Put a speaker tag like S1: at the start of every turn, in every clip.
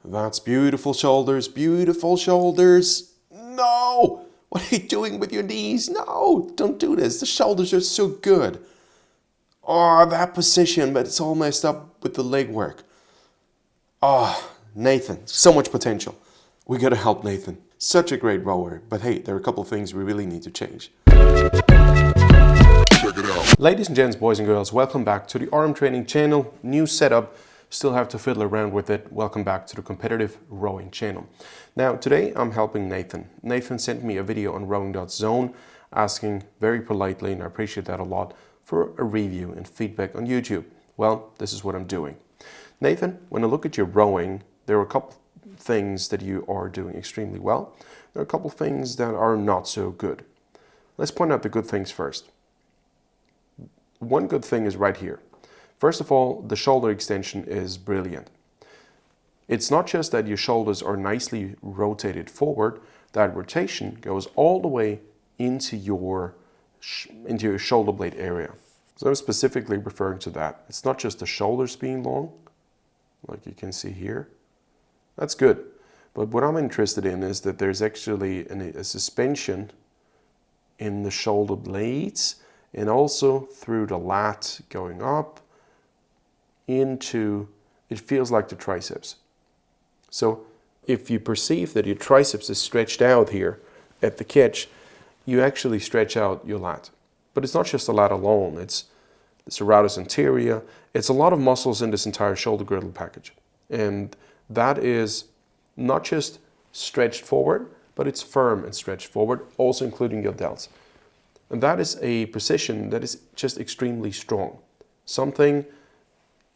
S1: That's beautiful shoulders, beautiful shoulders. No! What are you doing with your knees? No, don't do this. The shoulders are so good. Oh, that position, but it's all messed up with the leg work. Oh, Nathan, so much potential. We gotta help Nathan. Such a great rower, but hey, there are a couple of things we really need to change. Check it out. Ladies and gents, boys and girls, welcome back to the Aram training channel. New setup, still have to fiddle around with it. Welcome back to the competitive rowing channel. Now, today I'm helping Nathan. Nathan sent me a video on rowing.zone asking very politely, and I appreciate that a lot, for a review and feedback on YouTube. Well, this is what I'm doing. Nathan, when I look at your rowing, there are a couple things that you are doing extremely well. There are a couple things that are not so good. Let's point out the good things first. One good thing is right here. First of all, the shoulder extension is brilliant. It's not just that your shoulders are nicely rotated forward, that rotation goes all the way into your shoulder blade area. So I'm specifically referring to that. It's not just the shoulders being long, like you can see here. That's good. But what I'm interested in is that there's actually a suspension in the shoulder blades and also through the lat going up into, it feels like the triceps. So if you perceive that your triceps is stretched out here at the catch, you actually stretch out your lat. But it's not just the lat alone, it's the serratus anterior, it's a lot of muscles in this entire shoulder girdle package. And that is not just stretched forward, but it's firm and stretched forward, also including your delts. And that is a position that is just extremely strong. Something,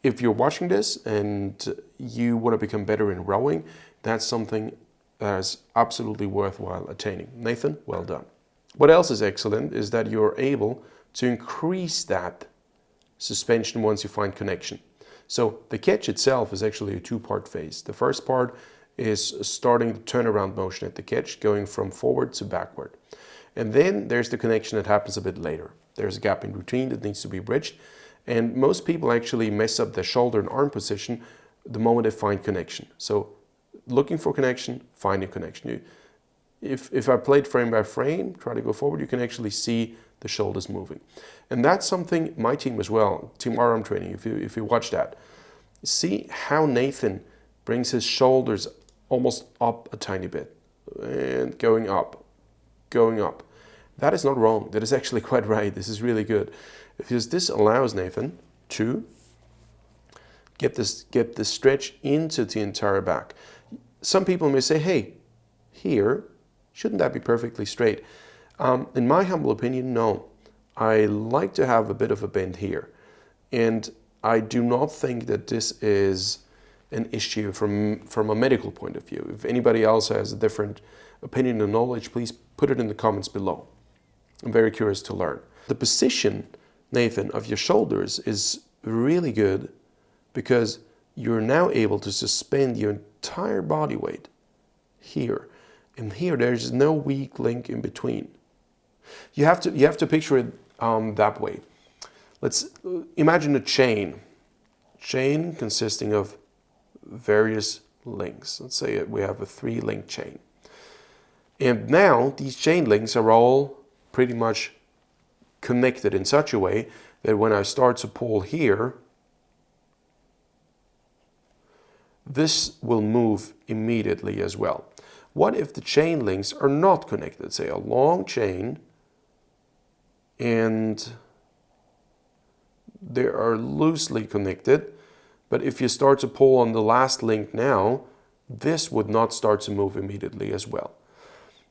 S1: if you're watching this and you want to become better in rowing, that's something that is absolutely worthwhile attaining. Nathan, well done. What else is excellent is that you're able to increase that suspension once you find connection. So the catch itself is actually a two-part phase. The first part is starting the turnaround motion at the catch, going from forward to backward. And then there's the connection that happens a bit later. There's a gap in between that needs to be bridged. And most people actually mess up their shoulder and arm position the moment they find connection. So looking for connection, finding connection. If I played frame by frame, try to go forward, you can actually see the shoulders moving. And that's something my team as well, Team Aram training, if you watch that. See how Nathan brings his shoulders almost up a tiny bit and going up, going up. That is not wrong. That is actually quite right. This is really good. Because this allows Nathan to get this stretch into the entire back. Some people may say, hey, here, shouldn't that be perfectly straight? In my humble opinion, no. I like to have a bit of a bend here. And I do not think that this is an issue from a medical point of view. If anybody else has a different opinion or knowledge, please put it in the comments below. I'm very curious to learn. The position, Nathan, of your shoulders is really good because you're now able to suspend your entire body weight here. And here there's no weak link in between. You have to picture it that way. Let's imagine a chain consisting of various links. Let's say we have a 3-link chain. And now these chain links are all pretty much connected in such a way that when I start to pull here, this will move immediately as well. What if the chain links are not connected? Say a long chain and they are loosely connected, but if you start to pull on the last link now, this would not start to move immediately as well.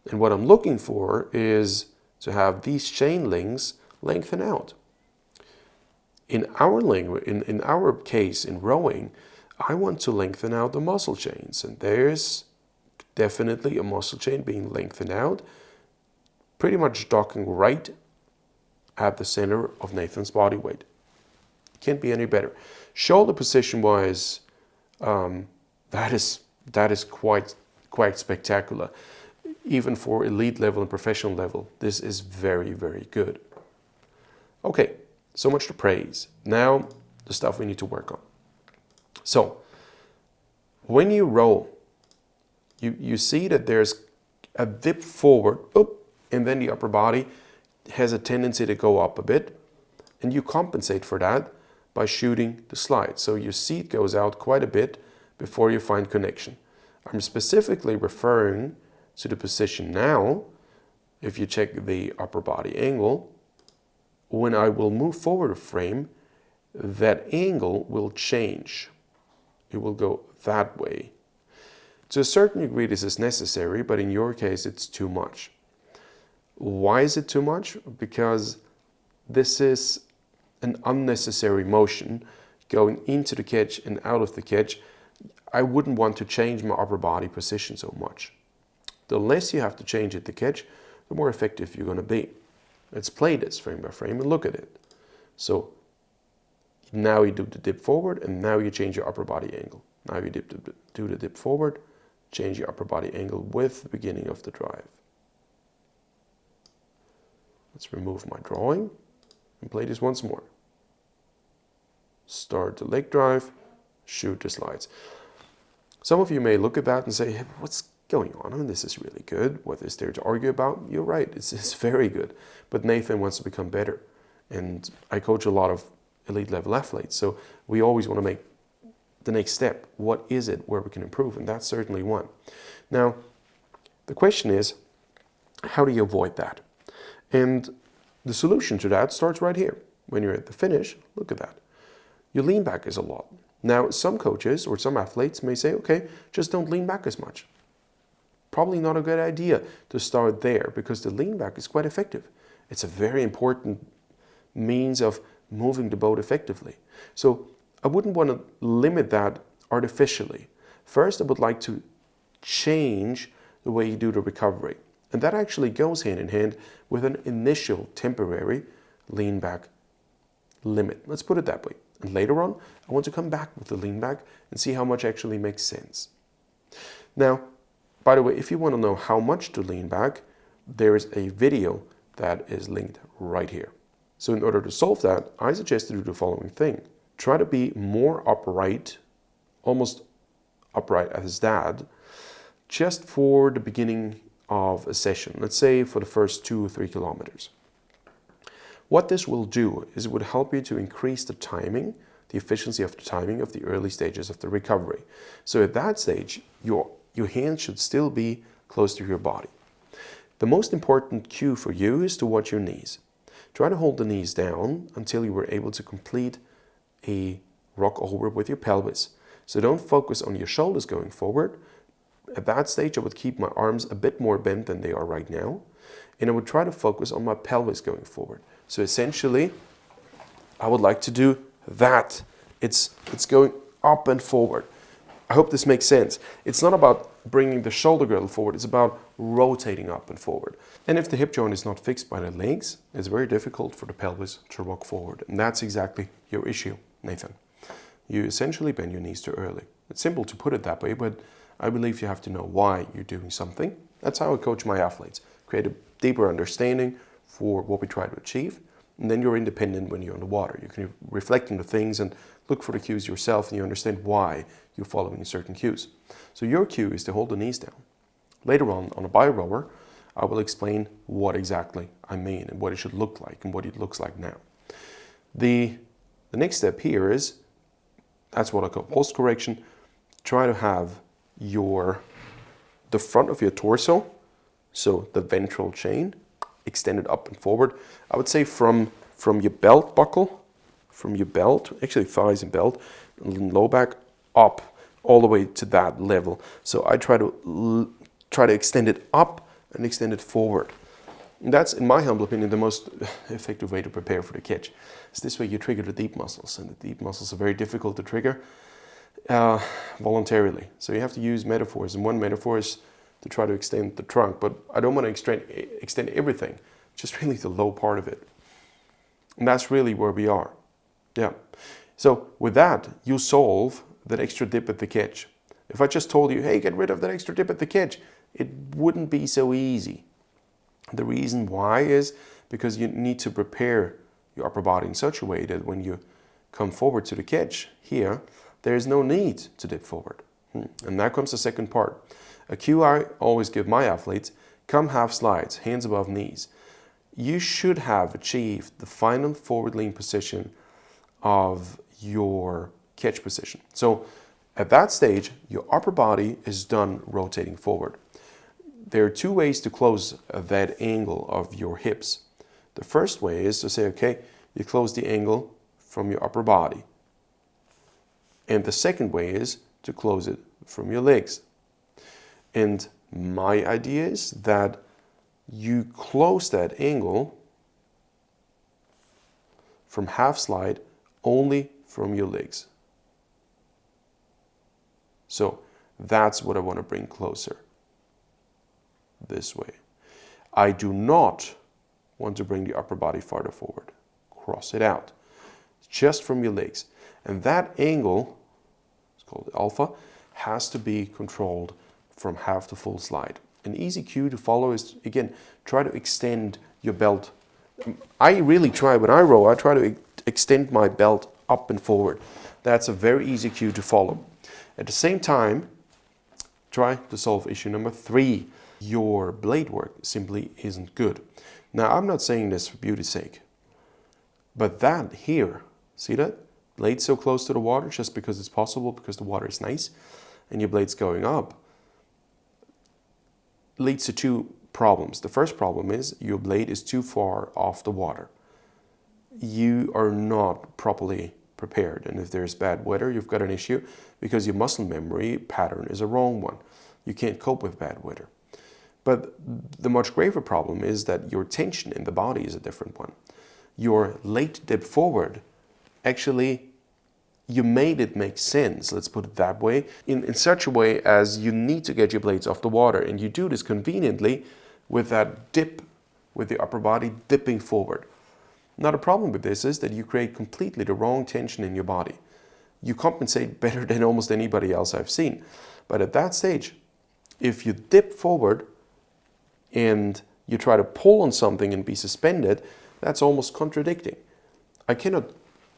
S1: And what I'm looking for is to have these chain links lengthen out. In our case, in rowing, I want to lengthen out the muscle chains, and there's definitely a muscle chain being lengthened out, pretty much docking right at the center of Nathan's body weight. Can't be any better. Shoulder position wise, that is quite spectacular. Even for elite level and professional level, this is very, very good. Okay, so much to praise. Now, the stuff we need to work on. So, When you row, you see that there's a dip forward, and then the upper body has a tendency to go up a bit, and you compensate for that by shooting the slide. So your seat goes out quite a bit before you find connection. I'm specifically referring to the position now. If you check the upper body angle, when I will move forward a frame, that angle will change. It will go that way. To a certain degree this is necessary, but in your case it's too much. Why is it too much? Because this is an unnecessary motion going into the catch and out of the catch. I wouldn't want to change my upper body position so much. The less you have to change at the catch, the more effective you're going to be. Let's play this frame by frame and look at it. So now you do the dip forward, and now you change your upper body angle. Now you do the dip forward, change your upper body angle with the beginning of the drive. Let's remove my drawing and play this once more. Start the leg drive, shoot the slides. Some of you may look at that and say, hey, what's going on? I mean, this is really good. What is there to argue about? You're right, it's very good. But Nathan wants to become better. And I coach a lot of elite level athletes, so we always want to make the next step. What is it where we can improve? And that's certainly one. Now, the question is, how do you avoid that? And the solution to that starts right here. When you're at the finish, look at that. You lean back as a lot. Now, some coaches or some athletes may say, okay, just don't lean back as much. Probably not a good idea to start there, because the lean back is quite effective. It's a very important means of moving the boat effectively. So I wouldn't want to limit that artificially. First, I would like to change the way you do the recovery. And that actually goes hand in hand with an initial temporary lean back limit. Let's put it that way. And later on, I want to come back with the lean back and see how much actually makes sense. Now, by the way, if you want to know how much to lean back, there is a video that is linked right here. So in order to solve that, I suggest to do the following thing. Try to be more upright, almost upright as his dad, just for the beginning of a session. Let's say for the first 2 or 3 kilometers. What this will do is it would help you to increase the timing, the efficiency of the timing of the early stages of the recovery. So at that stage, your hands should still be close to your body. The most important cue for you is to watch your knees. Try to hold the knees down until you were able to complete a rock over with your pelvis. So don't focus on your shoulders going forward. At that stage, I would keep my arms a bit more bent than they are right now. And I would try to focus on my pelvis going forward. So essentially, I would like to do that. It's going up and forward. I hope this makes sense. It's not about bringing the shoulder girdle forward. It's about rotating up and forward. And if the hip joint is not fixed by the legs, it's very difficult for the pelvis to rock forward. And that's exactly your issue, Nathan. You essentially bend your knees too early. It's simple to put it that way, but I believe you have to know why you're doing something. That's how I coach my athletes. Create a deeper understanding for what we try to achieve. And then you're independent when you're on the water. You can reflect on the things and look for the cues yourself, and you understand why you're following certain cues. So your cue is to hold the knees down. Later on a Biorower, I will explain what exactly I mean and what it should look like and what it looks like now. The next step here is, that's what I call pulse correction. Try to have the front of your torso, so the ventral chain, extended up and forward. I would say from your belt buckle, from your belt, actually thighs and belt, and low back up all the way to that level. So I try to extend it up and extend it forward. And that's, in my humble opinion, the most effective way to prepare for the catch. It's this way you trigger the deep muscles, and the deep muscles are very difficult to trigger voluntarily. So you have to use metaphors, and one metaphor is to try to extend the trunk, but I don't want to extend everything, just really the low part of it. And that's really where we are. Yeah. So with that, you solve that extra dip at the catch. If I just told you, hey, get rid of that extra dip at the catch, it wouldn't be so easy. The reason why is because you need to prepare your upper body in such a way that when you come forward to the catch here, there is no need to dip forward. And now comes the second part. A cue I always give my athletes: come half slides, hands above knees. You should have achieved the final forward lean position of your catch position. So at that stage, your upper body is done rotating forward. There are two ways to close that angle of your hips. The first way is to say, okay, you close the angle from your upper body. And the second way is to close it from your legs. And my idea is that you close that angle from half slide only from your legs. So that's what I want to bring closer. This way. I do not want to bring the upper body farther forward. Cross it out. Just from your legs. And that angle, it's called alpha, has to be controlled from half to full slide. An easy cue to follow is, again, try to extend your belt. I really try, when I row, I try to extend my belt up and forward. That's a very easy cue to follow. At the same time, try to solve issue number 3. Your blade work simply isn't good. Now, I'm not saying this for beauty's sake, but that here, see that? Blade so close to the water just because it's possible, because the water is nice, and your blade's going up, leads to 2 problems. The first problem is your blade is too far off the water. You are not properly prepared, and if there's bad weather, you've got an issue because your muscle memory pattern is a wrong one. You can't cope with bad weather. But the much graver problem is that your tension in the body is a different one. Your late dip forward, actually, you made it make sense, let's put it that way, in such a way as you need to get your blades off the water, and you do this conveniently with that dip, with the upper body dipping forward. Now the problem with this is that you create completely the wrong tension in your body. You compensate better than almost anybody else I've seen. But at that stage, if you dip forward and you try to pull on something and be suspended, that's almost contradicting. I cannot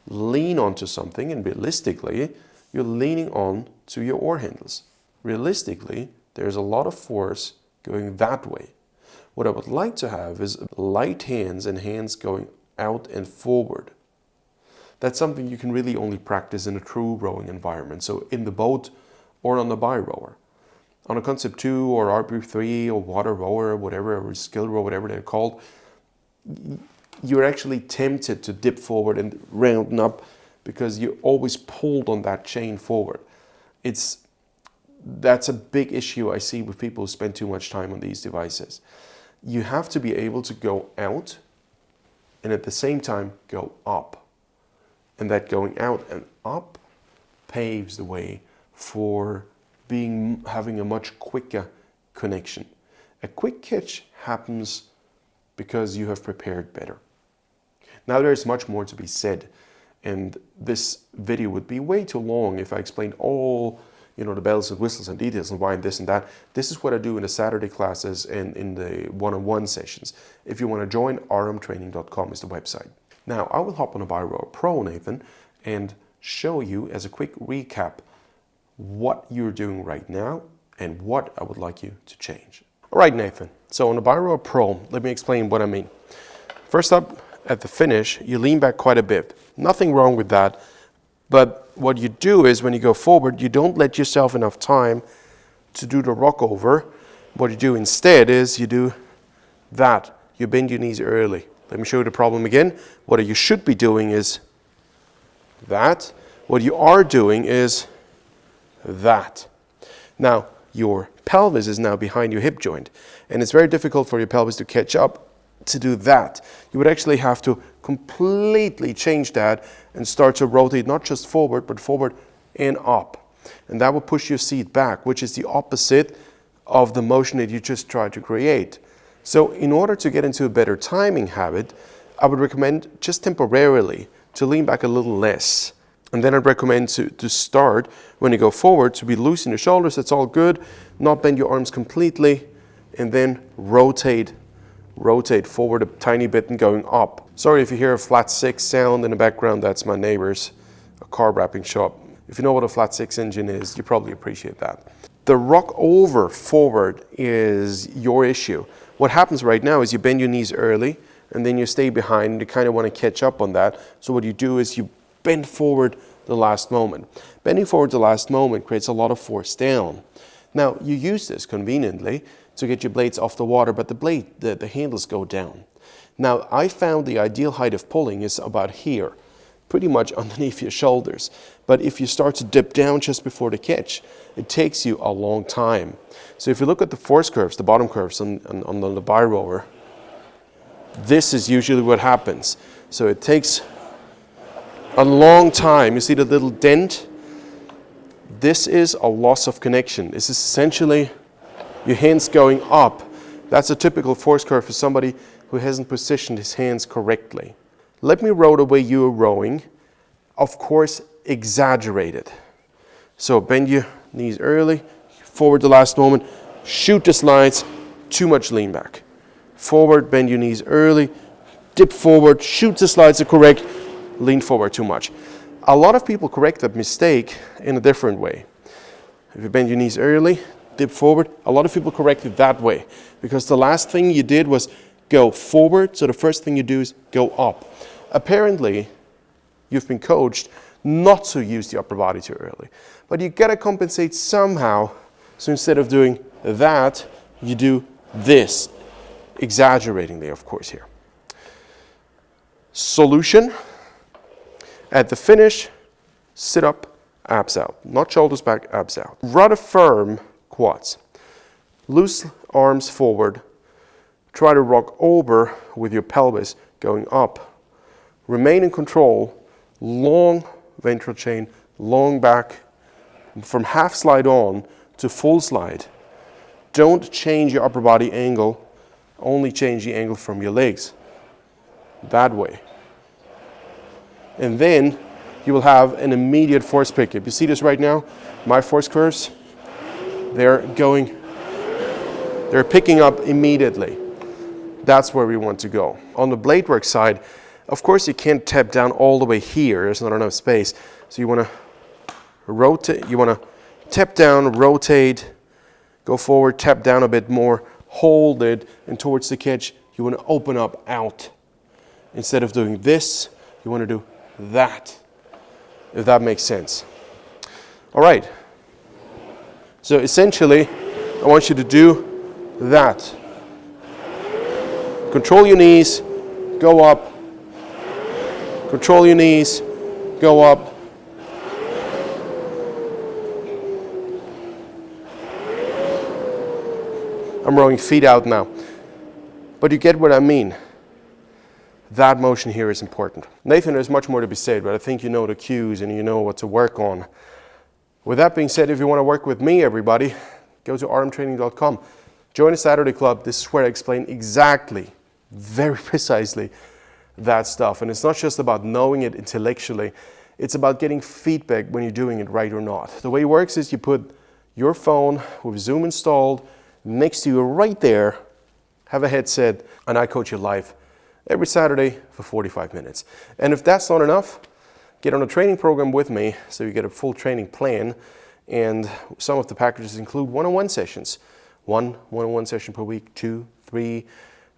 S1: lean onto something, and realistically, you're leaning on to your oar handles. Realistically, there's a lot of force going that way. What I would like to have is light hands and hands going out and forward. That's something you can really only practice in a true rowing environment. So in the boat or on the Biorower. On a Concept 2 or RB3 or Water Rower, whatever, or Skill Row, whatever they're called, you're actually tempted to dip forward and round up because you always pulled on that chain forward. That's a big issue I see with people who spend too much time on these devices. You have to be able to go out and at the same time go up. And that going out and up paves the way for having a much quicker connection. A quick catch happens because you have prepared better. Now there is much more to be said, and this video would be way too long if I explained all the bells and whistles and details and why and this and that. This is what I do in the Saturday classes and in the one-on-one sessions. If you want to join, aramtraining.com is the website. Now I will hop on a Biorower Pro, Nathan, and show you as a quick recap what you're doing right now and what I would like you to change. All right, Nathan. So on the Biorower Pro, let me explain what I mean. First up, at the finish, you lean back quite a bit. Nothing wrong with that. But what you do is when you go forward, you don't let yourself enough time to do the rock over. What you do instead is you do that. You bend your knees early. Let me show you the problem again. What you should be doing is that. What you are doing is that. Now, your pelvis is now behind your hip joint, and it's very difficult for your pelvis to catch up to do that. You would actually have to completely change that and start to rotate not just forward, but forward and up. And that will push your seat back, which is the opposite of the motion that you just tried to create. So in order to get into a better timing habit, I would recommend just temporarily to lean back a little less. And then I'd recommend to start, when you go forward, to be loose in your shoulders, that's all good, not bend your arms completely, and then rotate forward a tiny bit and going up. Sorry if you hear a flat 6 sound in the background, that's my neighbor's car wrapping shop. If you know what a flat six engine is, you probably appreciate that. The rock over forward is your issue. What happens right now is you bend your knees early and then you stay behind and you kind of want to catch up on that. So what you do is you bend forward the last moment. Bending forward the last moment creates a lot of force down. Now you use this conveniently to get your blades off the water, but the handles go down. Now I found the ideal height of pulling is about here, pretty much underneath your shoulders. But if you start to dip down just before the catch, it takes you a long time. So if you look at the force curves, the bottom curves on the Biorower, this is usually what happens. So it takes a long time. You see the little dent? This is a loss of connection. This is essentially your hands going up. That's a typical force curve for somebody who hasn't positioned his hands correctly. Let me row the way you are rowing. Of course, exaggerated. So bend your knees early, forward the last moment, shoot the slides, too much lean back. Forward, bend your knees early, dip forward, shoot the slides are correct, lean forward too much. A lot of people correct that mistake in a different way. If you bend your knees early, dip forward, a lot of people correct it that way because the last thing you did was go forward, so the first thing you do is go up. Apparently, you've been coached not to use the upper body too early, but you gotta compensate somehow. So instead of doing that, you do this, exaggeratingly, of course, here. Solution, at the finish, sit up, abs out. Not shoulders back, abs out. Rather firm quads. Loose arms forward. Try to rock over with your pelvis going up. Remain in control. Long ventral chain, long back. From half slide on to full slide. Don't change your upper body angle. Only change the angle from your legs. That way. And then you will have an immediate force pickup. You see this right now? My force curves, they're picking up immediately. That's where we want to go. On the blade work side, of course you can't tap down all the way here. There's not enough space. So you want to rotate, you want to tap down, rotate, go forward, tap down a bit more, hold it, and towards the catch, you want to open up out. Instead of doing this, you want to do that, if that makes sense. All right. So essentially, I want you to do that. Control your knees, go up. Control your knees, go up. I'm rowing feet out now. But you get what I mean. That motion here is important. Nathan, there's much more to be said, but I think you know the cues and you know what to work on. With that being said, if you want to work with me, everybody, go to aramtraining.com. Join the Saturday Club. This is where I explain exactly, very precisely, that stuff. And it's not just about knowing it intellectually. It's about getting feedback when you're doing it right or not. The way it works is you put your phone with Zoom installed next to you right there, have a headset, and I coach you live every Saturday for 45 minutes. And if that's not enough, get on a training program with me so you get a full training plan. And some of the packages include one-on-one sessions. One one-on-one session per week, 2, 3.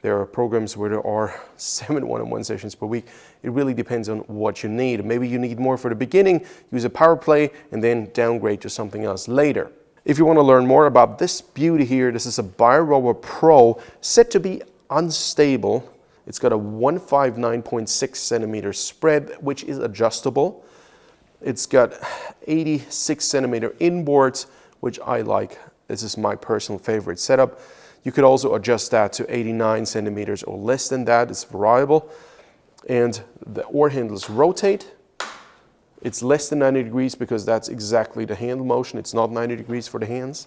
S1: There are programs where there are 7 one-on-one sessions per week. It really depends on what you need. Maybe you need more for the beginning, use a power play, and then downgrade to something else later. If you want to learn more about this beauty here, this is a Biorower Pro, set to be unstable. It's got a 159.6 centimeter spread, which is adjustable. It's got 86 centimeter inboards, which I like. This is my personal favorite setup. You could also adjust that to 89 centimeters or less than that. It's variable. And the oar handles rotate. It's less than 90 degrees because that's exactly the handle motion. It's not 90 degrees for the hands.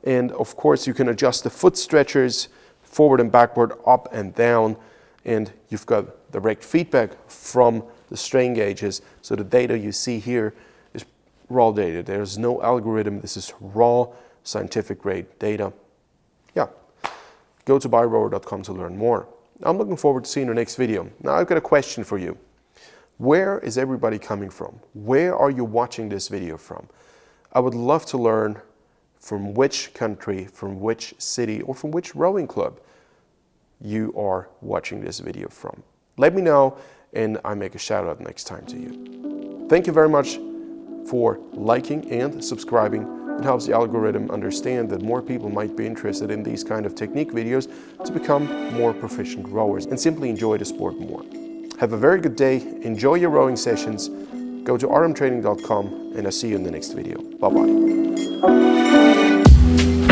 S1: And of course, you can adjust the foot stretchers forward and backward, up and down. And you've got direct feedback from the strain gauges. So the data you see here is raw data. There's no algorithm. This is raw scientific grade data. Yeah, go to biorower.com to learn more. I'm looking forward to seeing your next video. Now I've got a question for you. Where is everybody coming from? Where are you watching this video from? I would love to learn from which country, from which city, or from which rowing club you are watching this video from. Let me know and I make a shout out next time to you. Thank you very much for liking and subscribing. It helps the algorithm understand that more people might be interested in these kind of technique videos to become more proficient rowers and simply enjoy the sport more. Have a very good day, enjoy your rowing sessions, go to aramtraining.com and I'll see you in the next video. Bye bye.